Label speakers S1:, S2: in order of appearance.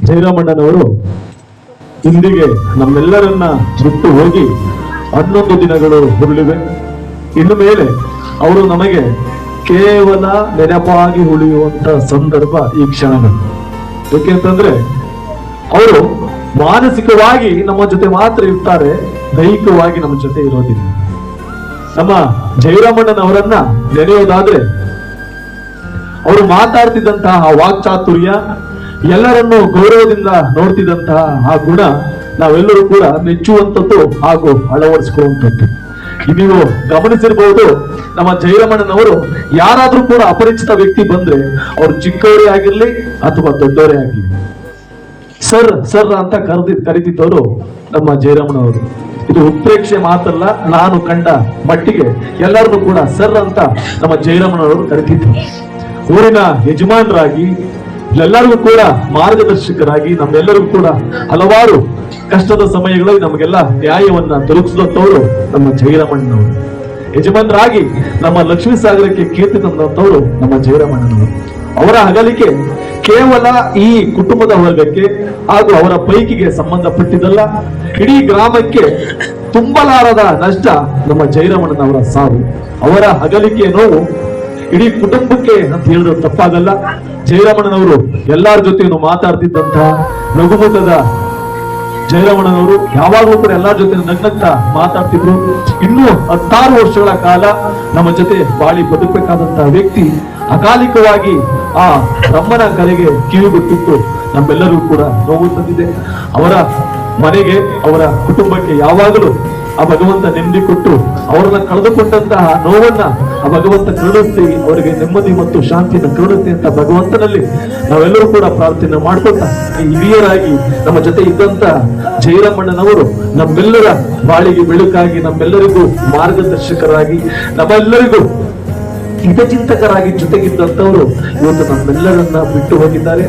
S1: ಜಯರಾಮಣ್ಣನವರು ಇಂದಿಗೆ ನಮ್ಮೆಲ್ಲರನ್ನ ಬಿಟ್ಟು ಹೋಗಿ 11 ದಿನಗಳು ಉರುಳಿವೆ. ಇನ್ನು ಮೇಲೆ ಅವರು ನಮಗೆ ಕೇವಲ ನೆನಪಾಗಿ ಉಳಿಯುವಂತ ಸಂದರ್ಭ ಈ ಕ್ಷಣಗಳು. ಯಾಕೆಂತಂದ್ರೆ ಅವರು ಮಾನಸಿಕವಾಗಿ ನಮ್ಮ ಜೊತೆ ಮಾತ್ರ ಇರ್ತಾರೆ, ದೈಹಿಕವಾಗಿ ನಮ್ಮ ಜೊತೆ ಇರೋದಿಲ್ಲ. ನಮ್ಮ ಜಯರಾಮಣ್ಣನವರನ್ನ ನೆನೆಯೋದಾದ್ರೆ ಅವರು ಮಾತಾಡ್ತಿದ್ದಂತಹ ವಾಕ್ಚಾತುರ್ಯ, ಎಲ್ಲರನ್ನು ಗೌರವದಿಂದ ನೋಡ್ತಿದ್ದಂತಹ ಆ ಗುಣ ನಾವೆಲ್ಲರೂ ಕೂಡ ಮೆಚ್ಚುವಂಥದ್ದು ಹಾಗೂ ಅಳವಡಿಸಿಕೊಳ್ಳುವಂಥದ್ದು. ನೀವು ಗಮನಿಸಿರ್ಬಹುದು, ನಮ್ಮ ಜಯರಾಮಣ್ಣನವರು ಯಾರಾದ್ರೂ ಕೂಡ ಅಪರಿಚಿತ ವ್ಯಕ್ತಿ ಬಂದ್ರೆ ಅವ್ರು ಚಿಕ್ಕವರೇ ಆಗಿರ್ಲಿ ಅಥವಾ ದೊಡ್ಡವರೇ ಆಗಿರ್ಲಿ, ಸರ್ ಸರ್ ಅಂತ ಕರಿತಿದ್ದವರು ನಮ್ಮ ಜಯರಾಮಣ್ಣನವರು. ಇದು ಉತ್ಪ್ರೇಕ್ಷೆ ಮಾತಲ್ಲ, ನಾನು ಕಂಡ ಮಟ್ಟಿಗೆ ಎಲ್ಲರನ್ನೂ ಕೂಡ ಸರ್ ಅಂತ ನಮ್ಮ ಜಯರಾಮಣ್ಣನವರು ಕರಿತಿದ್ರು. ಊರಿನ ಯಜಮಾನರಾಗಿ ಎಲ್ಲರಿಗೂ ಕೂಡ ಮಾರ್ಗದರ್ಶಕರಾಗಿ ನಮ್ಮೆಲ್ಲರಿಗೂ ಕೂಡ ಹಲವಾರು ಕಷ್ಟದ ಸಮಯಗಳಲ್ಲಿ ನಮಗೆಲ್ಲ ನ್ಯಾಯವನ್ನ ದೊರಕಿಸಿದಂತವರು ನಮ್ಮ ಜಯರಾಮಣ್ಣನವರು. ಯಜಮಾನರಾಗಿ ನಮ್ಮ ಲಕ್ಷ್ಮೀ ಸಾಗರಕ್ಕೆ ಕೀರ್ತಿ ತಂದಂತವರು ನಮ್ಮ ಜಯರಾಮಣ್ಣನವರು. ಅವರ ಅಗಲಿಕೆ ಕೇವಲ ಈ ಕುಟುಂಬದ ವರ್ಗಕ್ಕೆ ಹಾಗೂ ಅವರ ಪೈಕಿಗೆ ಸಂಬಂಧಪಟ್ಟಿದ್ದಲ್ಲ, ಇಡೀ ಗ್ರಾಮಕ್ಕೆ ತುಂಬಲಾರದ ನಷ್ಟ ನಮ್ಮ ಜಯರಾಮಣ್ಣನವರ ಸಾವು. ಅವರ ಅಗಲಿಕೆ ನೋವು ಇಡೀ ಕುಟುಂಬಕ್ಕೆ ಅಂತ ಹೇಳಿದ್ರೆ ತಪ್ಪಾಗಲ್ಲ. ಜಯರಾಮಣ್ಣನವರು ಎಲ್ಲರ ಜೊತೆಯನ್ನು ಮಾತಾಡ್ತಿದ್ದಂತಹ ನಗುಮುಖದ ಜಯರಾಮಣ್ಣನವರು ಯಾವಾಗಲೂ ಕೂಡ ಎಲ್ಲರ ಜೊತೆ ನಗ್ನಗ್ತಾ ಮಾತಾಡ್ತಿದ್ರು. ಇನ್ನೂ 16 ವರ್ಷಗಳ ಕಾಲ ನಮ್ಮ ಜೊತೆ ಬಾಳಿ ಬದುಕಬೇಕಾದಂತಹ ವ್ಯಕ್ತಿ ಅಕಾಲಿಕವಾಗಿ ಆ ಬ್ರಹ್ಮನ ಕರೆಗೆ ಕಿವಿಗೊಟ್ಟಿದ್ದು ನಮ್ಮೆಲ್ಲರೂ ಕೂಡ ನೋವು ತಂದಿದೆ. ಅವರ ಮನೆಗೆ, ಅವರ ಕುಟುಂಬಕ್ಕೆ ಯಾವಾಗಲೂ ಆ ಭಗವಂತ ನೆಮ್ಮದಿ ಕೊಟ್ಟು ಅವರನ್ನ ಕಳೆದುಕೊಂಡಂತಹ ನೋವನ್ನ ಆ ಭಗವಂತ ಕರುಣಿಸ್ತಿ, ಅವರಿಗೆ ನೆಮ್ಮದಿ ಮತ್ತು ಶಾಂತಿಯನ್ನು ಕರುಣಿಸ್ತಿ ಅಂತ ಭಗವಂತನಲ್ಲಿ ನಾವೆಲ್ಲರೂ ಕೂಡ ಪ್ರಾರ್ಥನೆ ಮಾಡ್ಕೊಳ್ತಾ, ಹಿರಿಯರಾಗಿ ನಮ್ಮ ಜೊತೆ ಇದ್ದಂತ ಜಯರಾಮಣ್ಣನವರು ನಮ್ಮೆಲ್ಲರ ಬಾಳಿಗೆ ಬೆಳಕಾಗಿ, ನಮ್ಮೆಲ್ಲರಿಗೂ ಮಾರ್ಗದರ್ಶಕರಾಗಿ, ನಮ್ಮೆಲ್ಲರಿಗೂ ಹಿತಚಿಂತಕರಾಗಿ ಜೊತೆಗಿದ್ದಂತವರು ಇವತ್ತು ನಮ್ಮೆಲ್ಲರನ್ನ ಬಿಟ್ಟು ಹೋಗಿದ್ದಾರೆ.